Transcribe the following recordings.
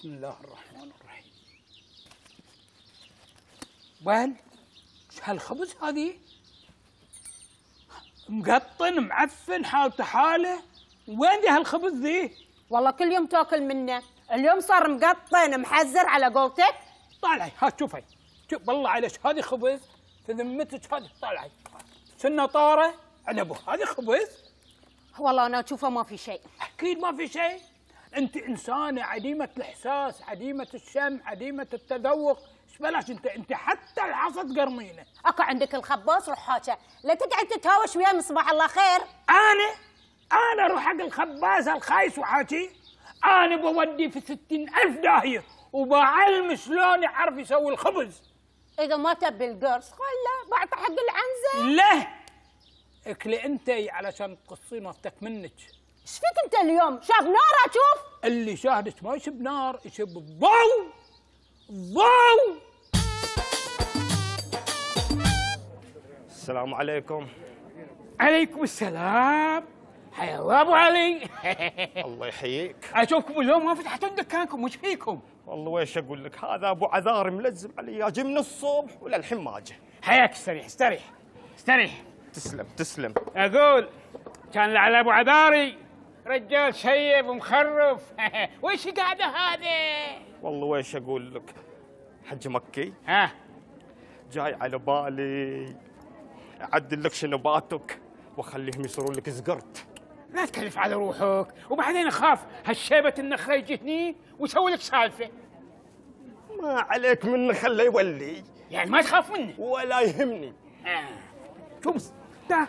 بسم الله الرحمن الرحيم. وين هالخبز هذه؟ مقطن معفن حالته حاله. وين ذي هالخبز ذي؟ والله كل يوم تاكل منه، اليوم صار مقطن محزر على قولتك. طالعي ها شوفي، شوف بالله عليك هذه خبز في ذمتك هذه. طالعي سنة طارة عنبه هذه خبز؟ والله انا اشوفه ما في شيء. اكيد ما في شيء. انت انسانه عديمه الاحساس، عديمه الشم، عديمه التذوق. ايش بلاش انت حتى العصا تقرمينه. اكو عندك الخباز روح حاجه، لا تقعد تتهاوش وياه من صباح الله خير. انا اروح حق الخباز الخايس وحاجي؟ انا بودي في 60,000 داهيه وبعلم شلون يعرف يسوي الخبز. اذا ما تبي القرص خله بعطي حق العنزه. لا اكلي انت علشان تقصين نفسك منك. ايش فيك انت اليوم؟ شاف نار اشوف؟ اللي شاهدك ما يشب نار، يشب الضوء. ضوء. السلام عليكم. عليكم السلام. حيا الله ابو علي. الله يحييك. اشوفكم اليوم ما فتحتوا دكانكم، وش فيكم؟ والله ويش اقول لك، هذا ابو عذاري ملزم علي، اجي من الصبح وللحين ما اجى. حياك استريح استريح استريح. تسلم تسلم. اقول كان على ابو عذاري رجال شيب ومخرف. وش قاعده هذه؟ والله ويش اقول لك، حج مكي ها جاي على بالي اعدل لك شنباتك واخليهم يصيرون لك زقرت. لا تكلف على روحك، وبعدين اخاف هالشيبه النخره يجي هني ويسوي لك سالفه. ما عليك منه، خله يولي. يعني ما تخاف منه ولا يهمني. شوف تا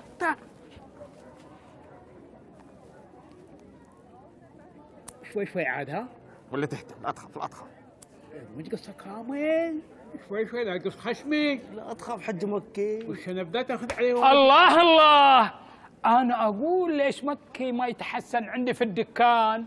شوي شوي عاد ها، ولا تهتم، لا تخاف لا تخاف. مش قصه كامل، شوي شوي لا تقص خشمي. لا تخاف حج مكي. وش انا بدأت اخذ عليه. الله الله، انا اقول ليش مكي ما يتحسن عندي في الدكان؟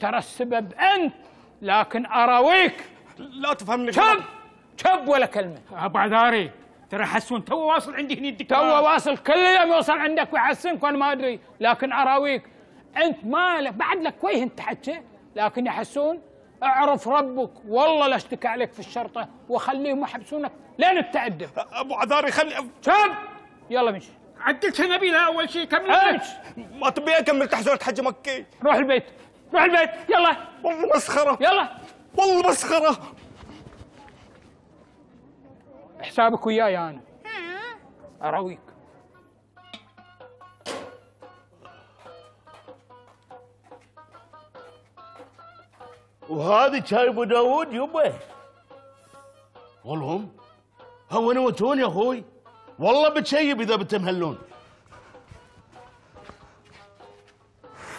ترى السبب انت، لكن اراويك. لا تفهمني. شب ولا كلمه. ابو عذاري ترى حسون تو واصل عندي هني الدكان، تو واصل كل يوم يوصل عندك ويحسنك وانا ما ادري، لكن اراويك انت مالك بعد لك وجه انت حكي. لكن يا حسون اعرف ربك، والله لا اشتكي عليك في الشرطه واخليهم يحبسونك لين تتأدب. ابو عذاري خلي شب يلا مشي. عدلت نبيلها اول شيء كمل. ما تبي اكمل تحزورة حج مكي. روح البيت روح البيت يلا. والله مسخره. يلا والله مسخره. حسابك وياي انا اراويك. وهذه شاي ابو داوود يبا. والله هون وتون يا اخوي، والله بتشيب اذا بتمهلون.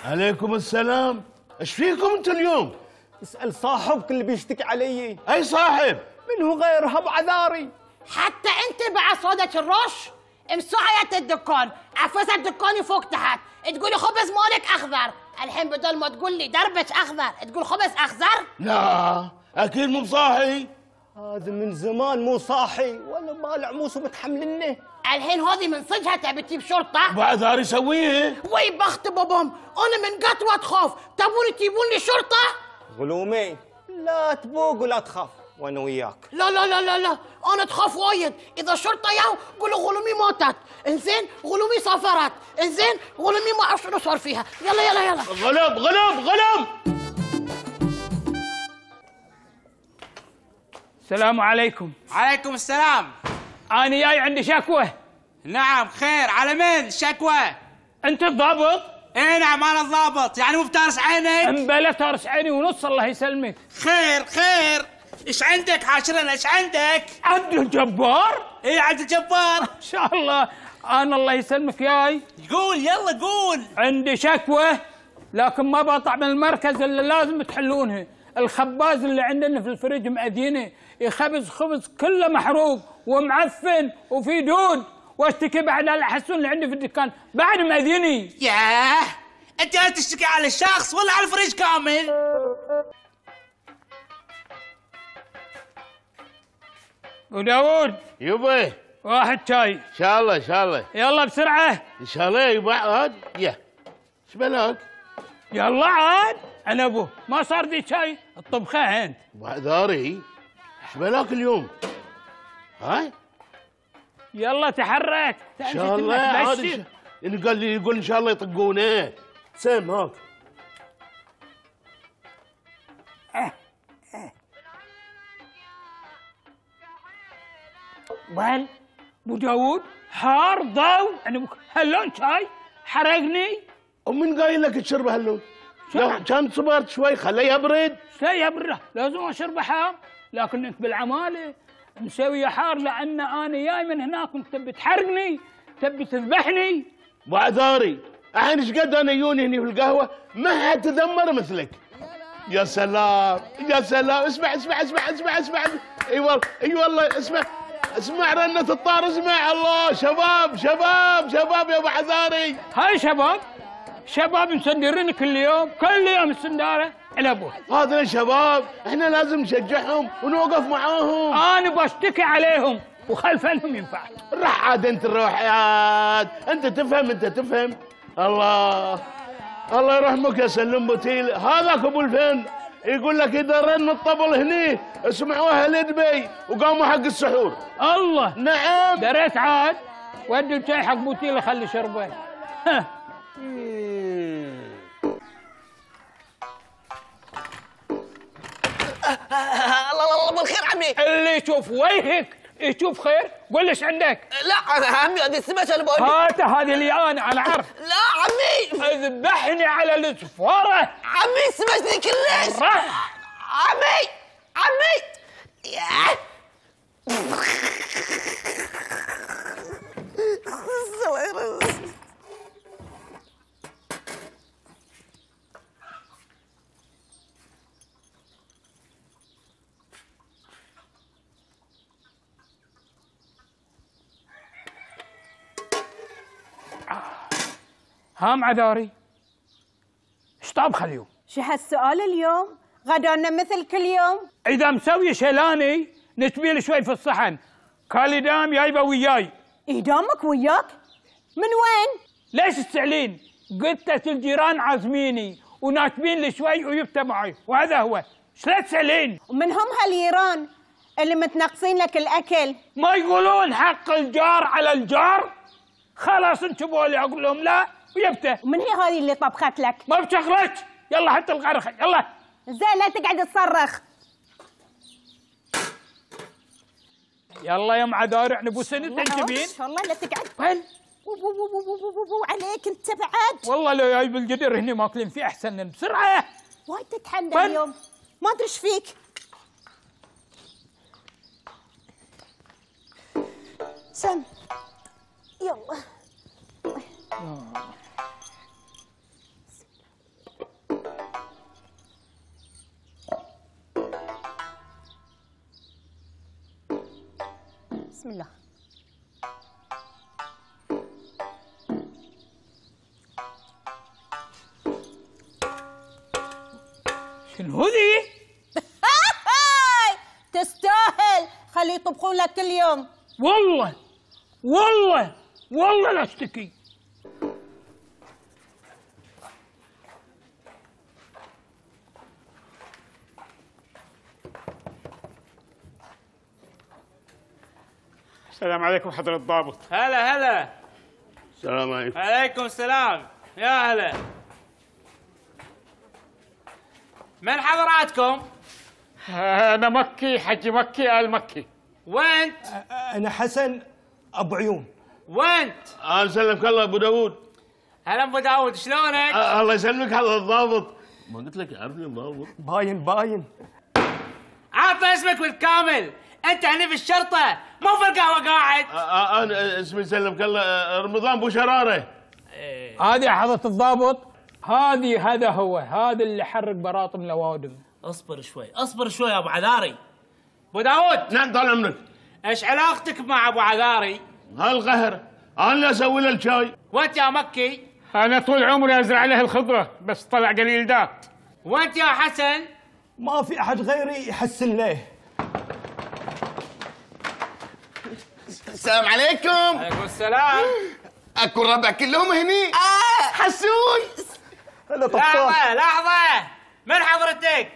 عليكم السلام، ايش فيكم انتم اليوم؟ اسال صاحبك اللي بيشتكي علي. اي صاحب؟ من هو غيرها ابو عذاري. حتى انت بعد صوتك الرش مسعية الدكان، عفست الدكان فوق تحت، تقولي خبز مالك اخضر، الحين بدل ما تقول لي دربك اخضر تقول خبز اخضر؟ لا اكيد مو بصاحي. هذا من زمان مو صاحي ولا بالع موس ومتحملنه. الحين هذه من صجها تبي تجيب شرطه؟ ابو عذاري يسويها. وي بخت بابهم، انا من قطوه تخاف، تبون تجيبون لي شرطه؟ غلومي لا تبوق ولا تخاف وانا وياك. لا لا لا لا لا، انا تخاف وايد، اذا الشرطه ياو قولوا غلومي ماتت، انزين غلومي سافرت، انزين غلومي ما اعرف شنو صار فيها، يلا يلا يلا. غلب غلب غلب. السلام عليكم. عليكم السلام. انا جاي عندي شكوى. نعم خير، على مين الشكوى؟ انت الضابط؟ ايه نعم انا الضابط، يعني مو بتارس عينك؟ امبلا تارس عيني ونص الله يسلمك. خير خير، ايش عندك حاشرنا ايش عندك؟ عبد الجبار؟ ايه عبد الجبار. ان شاء الله. انا الله يسلمك جاي. قول يلا قول. عندي شكوى لكن ما بطلع من المركز الا لازم تحلونها. الخباز اللي عندنا في الفريج مأذينه يخبز خبز كله محروق ومعفن وفي دود، واشتكي بعد على حسون اللي عندي في الدكان بعد مأذيني. ياه انت تشتكي على الشخص ولا على الفريج كامل؟ وداوود يبا واحد شاي. ان شاء الله ان شاء الله. يلا بسرعه. ان شاء الله يبا عاد. يا ايش بلاك؟ يلا عاد انا ابوه ما صار دي شاي الطبخه انت. ابو عذاري ايش بلاك اليوم؟ هاي يلا تحرك ان شاء الله عاد يعني قال لي يقول ان شاء الله يطقونه. سم هاك وين ابو داوود حار ضو انا هاللون شاي حرقني. ومن قايل لك تشربه هاللون؟ لو كان صبرت شوي خليه يبرد. شاي يبرد لازم اشربه حار، لكن انت بالعماله مسويه حار لان انا جاي من هناك وانت تبي تحرقني تبي تذبحني. ابو عذاري الحين ايش قد انا يوني هني في القهوه ما حد تذمر مثلك. يا سلام يا سلام. اسمع اسمع اسمع اسمع اسمع. اي والله اي والله اسمع اسمع رنة الطار. اسمع الله شباب شباب شباب يا ابو عذاري. هاي شباب مسندرين كل يوم السنداره على ابوه. هذول الشباب احنا لازم نشجعهم ونوقف معاهم. انا بشتكي عليهم وخلفنهم ينفع. روح عاد انت روح عاد انت تفهم انت تفهم. الله الله يرحمك يا سلم بوتيل. هذاك ابو الفن يقول لك اذا رن الطبل هني اسمعوها لدبي وقاموا حق السحور. الله نعم دريت عاد ودي الشاي حق بوتيل خلي شربه. الله بالخير عمي. اللي يشوف وجهك يشوف خير. قول ليش عندك؟ لا عمي هذه السمكه اللي بقول هات هذه اللي انا عارف. لا عمي اذبحني على الصفاره. عمي سمكتني كلش. راح عمي هام عذاري ايش طابخه اليوم؟ شو هالسؤال اليوم؟ غدانا مثل كل يوم. اذا مسوي شيلاني نتبيل شوي في الصحن. كالي دام جايبه وياي. ايدامك وياك؟ من وين؟ ليش تسألين؟ قلت الجيران عازميني وناتبين لي شوي ويبته معي وهذا هو. شلون تسألين؟ ومن هم هالجيران اللي متنقصين لك الاكل؟ ما يقولون حق الجار على الجار؟ خلاص انتبهوا لي اقول لهم لا ويبته. ومن هي هذه اللي طبخت لك؟ ما بشغلك. يلا حط الغرخه يلا. زين لا تقعد تصرخ. يلا يا معذار نبو سند تنتبين. والله لا تقعد. وين؟ عليك انت بعد. والله لو جايب القدر هني ماكلين فيه احسن. بسرعه. وايد تتحدى اليوم. ما ادري ايش فيك. سم يلا. بسم الله. شنو ذي؟ تستاهل. خليه يطبخون لك كل يوم. والله لا اشتكي. السلام عليكم حضرة الضابط. هلا السلام عليكم. عليكم السلام. يا هلا. من حضراتكم؟ أنا مكي حجي مكي آل مكي. وانت؟ أنا حسن أبو عيون. وانت؟ الله يسلمك الله ابو داوود. هلا ابو داوود شلونك؟ الله يسلمك هذا الضابط. ما قلت لك يعرفني الضابط؟ باين. عطنا اسمك بالكامل. انت هني في الشرطه مو في القهوه قاعد. انا اسمي يسلمك الله رمضان بو شراره. هذه حضرة الضابط. هذا هو هذا اللي حرق براطم الاوادم. اصبر شوي يا ابو عذاري. ابو داوود. نعم طال عمرك. ايش علاقتك مع ابو عذاري؟ هالقهر انا اللي اسوي له الشاي. وانت يا مكي؟ أنا طول عمري أزرع له الخضرة بس طلع قليل ذاك. وانت يا حسن؟ ما في أحد غيري يحسن له. السلام عليكم. عليكم السلام. اكو الربع كلهم هني. حسون. هلا طفطان. لحظة من حضرتك؟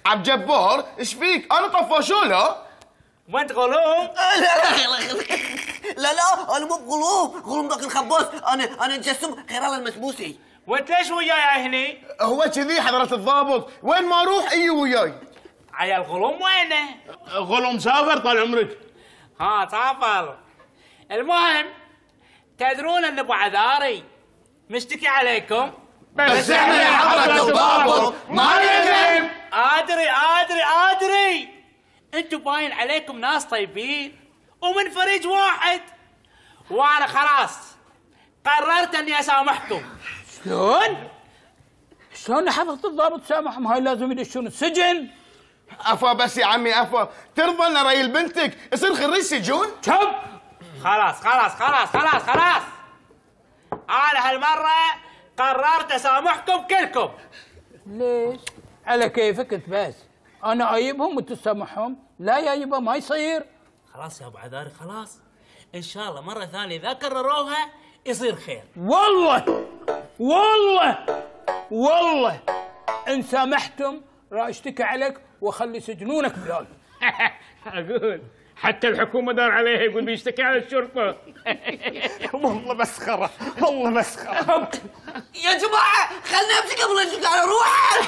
عبد جبار، ايش فيك؟ انا طفاشوله. وانت غلوم؟ لا لا انا مو بغلوم، غلوم ذاك الخباز، انا جسم خيرالله المسبوسي. وانت ليش وياي هني؟ هو كذي حضرة الضابط، وين ما اروح اي وياي. عيال غلوم وينه؟ غلوم سافر طال عمرك. ها سافر. المهم تدرون ان ابو عذاري مشتكي عليكم؟ بس احنا يا حضرة الضابط ما نفهم. ادري انتوا باين عليكم ناس طيبين ومن فريج واحد، وانا خلاص قررت اني اسامحكم. شلون حضرة الضابط سامحهم؟ هاي لازم يدشون السجن. افا بس يا عمي افا، ترضى ان ريل بنتك يصير خريج سجون؟ شب خلاص انا هالمره قررت اسامحكم كلكم. ليش؟ على كيفك انت بس. انا اجيبهم وتسامحهم؟ لا يا يبا ما يصير. خلاص يا ابو عذاري خلاص، ان شاء الله مره ثانيه اذا كرروها يصير خير. والله ان سامحتم راح اشتكي عليك واخلي يسجنونك بلال. اقول حتى الحكومه دار عليها، يقول بيشتكي على الشرطه. والله مسخره، والله مسخره. يا جماعه خلنا نمشي قبل نشتكي على روحه.